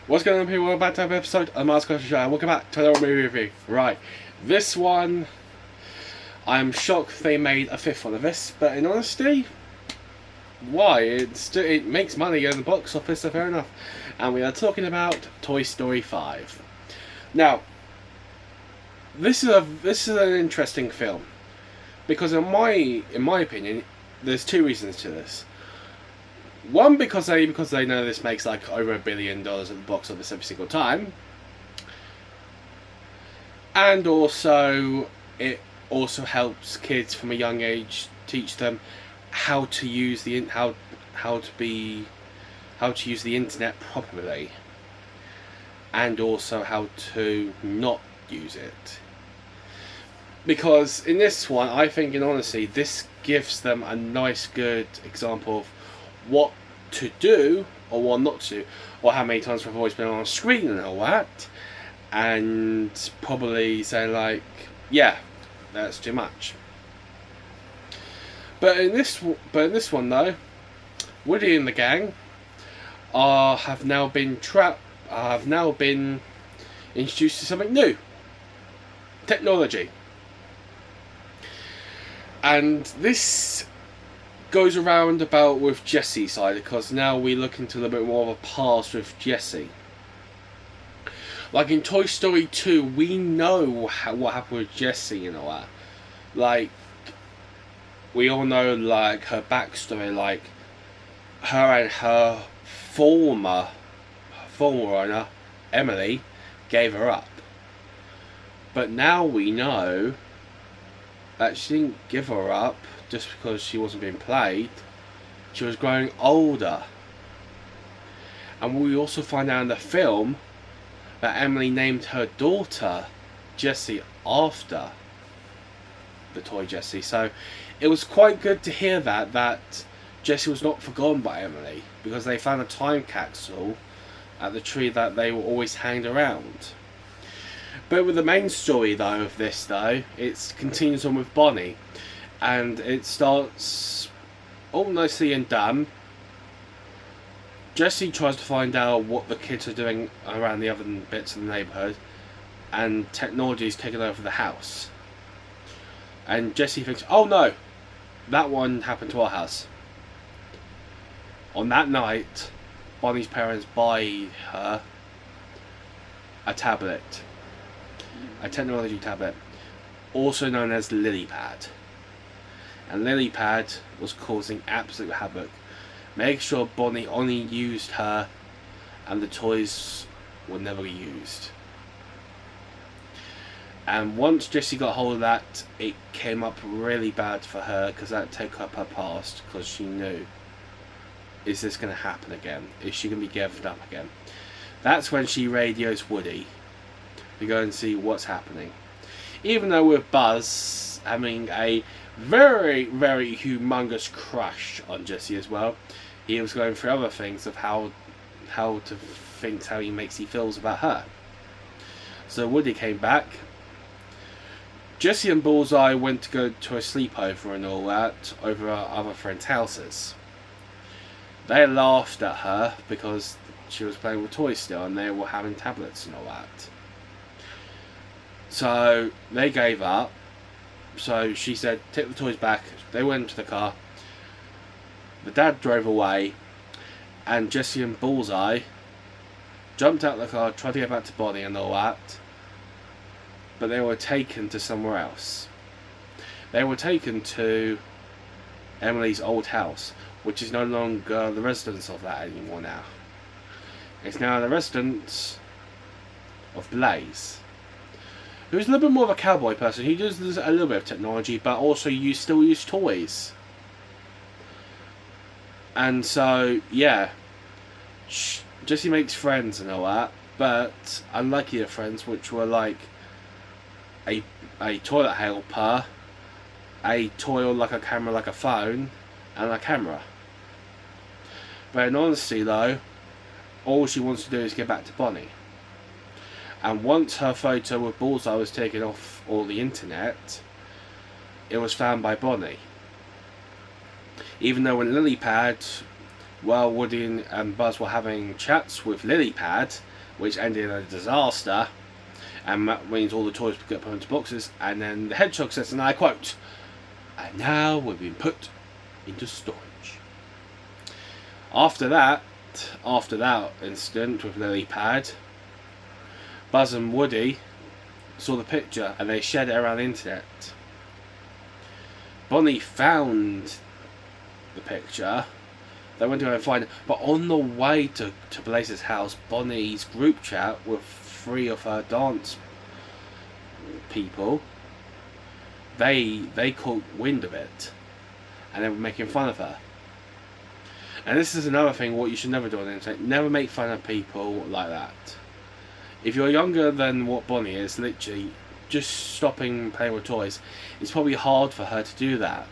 What's going on, people? Welcome back to another episode of the Mars Culture Show, and welcome back to another movie review. Right, this one, I'm shocked they made a fifth one of this, but in honesty, why? It makes money in the box office, so fair enough. And we are talking about Toy Story 5. Now, this is an interesting film because in my opinion, there's two reasons to this. One, because they know this makes like over $1 billion at the box office every single time, and also it also helps kids from a young age, teach them how to use how to use the internet properly, and also how to not use it. Because in this one, I think in honesty, this gives them a nice, good example of what to do or what not to do, or how many times we've always been on screen and all that, and probably say like, yeah, that's too much. But in this one though, Woody and the gang have now been introduced to something new, technology, and this goes around about with Jesse's side, because now we look into a little bit more of a past with Jesse. Like in Toy Story 2, we know what happened with Jessie and all that. Like, we all know like her backstory, like her and her former owner, Emily, gave her up. But now we know that she didn't give her up just because she wasn't being played. She was growing older. And we also find out in the film that Emily named her daughter Jessie after the toy Jessie. So it was quite good to hear that Jessie was not forgotten by Emily, because they found a time capsule at the tree that they were always hanged around. But with the main story though of this though, it continues on with Bonnie. And it starts all nicely and done. Jessie tries to find out what the kids are doing around the other bits of the neighbourhood, and technology is taking over the house. And Jessie thinks, oh no, that one happened to our house. On that night, Bonnie's parents buy her a tablet, a technology tablet, also known as LilyPad. And LilyPad was causing absolute havoc. Make sure Bonnie only used her and the toys were never used. And once Jessie got hold of that, it came up really bad for her, because that took up her past, because she knew, is this going to happen again? Is she going to be given up again? That's when she radios Woody to go and see what's happening. Even though with Buzz having a very, very humongous crush on Jessie as well, he was going through other things of how he feels about her. So Woody came back. Jessie and Bullseye went to go to a sleepover and all that over other friends' houses. They laughed at her because she was playing with toys still, and they were having tablets and all that. So they gave up. So she said, take the toys back. They went into the car. The dad drove away, and Jessie and Bullseye jumped out of the car, tried to get back to Bonnie and all that, but they were taken to somewhere else. They were taken to Emily's old house, which is no longer the residence of that anymore now. It's now the residence of Blaze, who's a little bit more of a cowboy person. He does a little bit of technology, but also still use toys. And so, yeah, Jessie makes friends and all that, but unlucky friends, which were like a toilet helper, a toy like a camera, like a phone, and a camera. But in honesty though, all she wants to do is get back to Bonnie. And once her photo with Bullseye was taken off all the internet, it was found by Bonnie. Even though when LilyPad while Woody and Buzz were having chats with Lilypad, which ended in a disaster, and that means all the toys get put into boxes, and then the Hedgehog says, and I quote, "And now we've been put into storage." After that incident with Lilypad, Buzz and Woody saw the picture and they shared it around the internet. Bonnie found the picture. They went to go and find it, but on the way to Blaze's house, Bonnie's group chat with 3 of her dance people, they caught wind of it, and they were making fun of her. And this is another thing what you should never do on the internet. Never make fun of people like that. If you're younger than what Bonnie is, literally, just stopping playing with toys, it's probably hard for her to do that.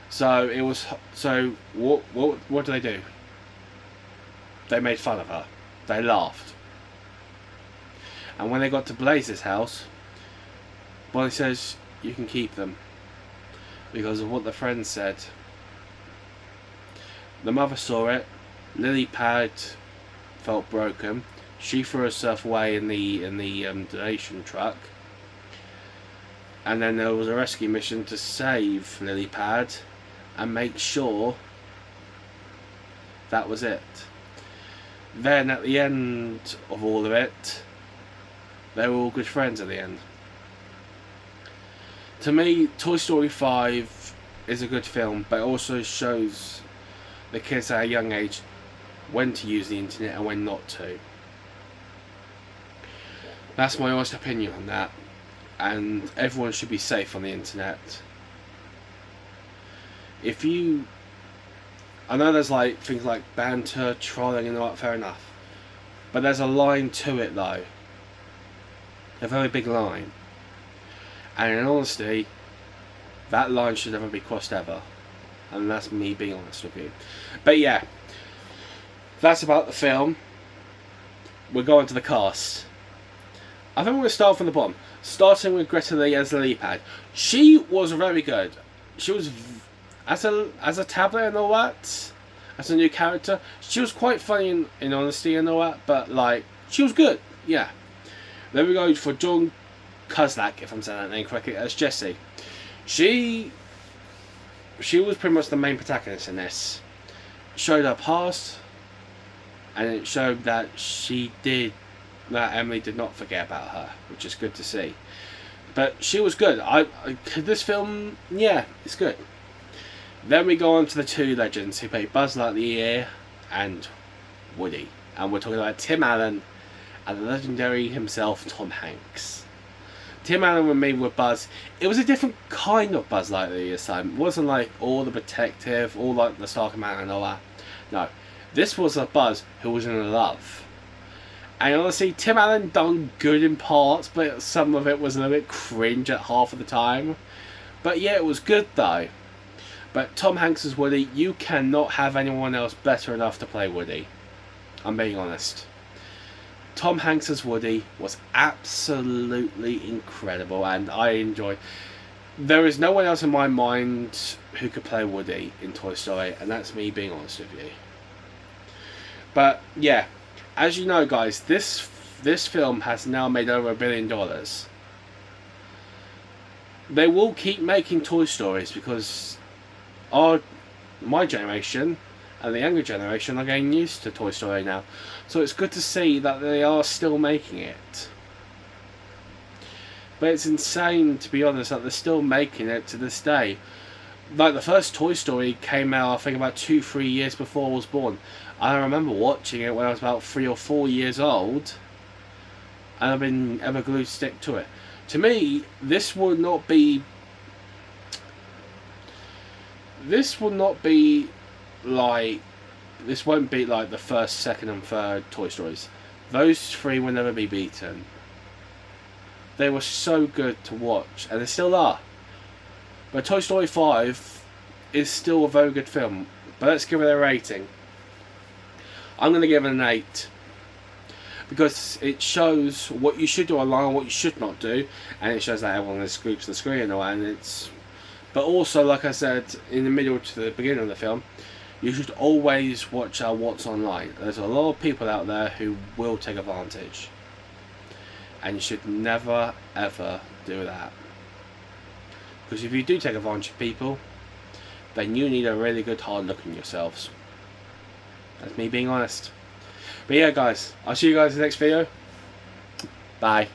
So what do they do? They made fun of her. They laughed. And when they got to Blaze's house, Bonnie says, "You can keep them," because of what the friends said. The mother saw it. Lilypad felt broken. She threw herself away in the donation truck. And then there was a rescue mission to save Lilypad and make sure that was it. Then at the end of all of it, they were all good friends at the end. To me, Toy Story 5 is a good film, but it also shows the kids at a young age when to use the internet and when not to. That's my honest opinion on that, and everyone should be safe on the internet. I know there's like things like banter, trolling and all that, fair enough, but there's a line to it though, a very big line, and in honesty, that line should never be crossed ever. And that's me being honest with you. But yeah, that's about the film. We're going to the cast. I think we're going to start from the bottom. Starting with Greta Lee as Lilypad. She was very good. She was, as a tablet and all that, as a new character, she was quite funny in honesty and all that, but like, she was good. Yeah. Then we go for John Cusack, if I'm saying that name correctly, as Jessie. She was pretty much the main protagonist in this. Showed her past, and it showed that Emily did not forget about her, which is good to see. But she was good. This film, yeah, it's good. Then we go on to the 2 legends who play Buzz Lightyear and Woody, and we're talking about Tim Allen and the legendary himself, Tom Hanks. Tim Allen with me with Buzz. It was a different kind of Buzz Lightyear this time. It wasn't like all the protective, all like the Stark Man and all that. No, this was a Buzz who was in love. And honestly, Tim Allen done good in parts, but some of it was a little bit cringe at half of the time. But yeah, it was good though. But Tom Hanks as Woody, you cannot have anyone else better enough to play Woody. I'm being honest. Tom Hanks as Woody was absolutely incredible, and I enjoyed. There is no one else in my mind who could play Woody in Toy Story, and that's me being honest with you. But yeah, as you know, guys, this film has now made over $1 billion. They will keep making Toy Stories because my generation and the younger generation are getting used to Toy Story now. So it's good to see that they are still making it. But it's insane, to be honest, that they're still making it to this day. Like, the first Toy Story came out, I think, about 2-3 years before I was born. I remember watching it when I was about 3 or 4 years old, and I've been ever glued to stick to it. To me, this will not be like, this won't be like the first, second and third Toy Stories. Those 3 will never be beaten. They were so good to watch, and they still are. But Toy Story 5 is still a very good film. But let's give it a rating. I'm going to give it an 8. Because it shows what you should do online and what you should not do. And it shows that everyone is glued to the screen and all that. But also, like I said, in the middle to the beginning of the film, You should always watch out what's online. There's a lot of people out there who will take advantage. And you should never ever do that. Because if you do take advantage of people, then you need a really good hard look at yourselves. That's me being honest. But yeah guys, I'll see you guys in the next video. Bye.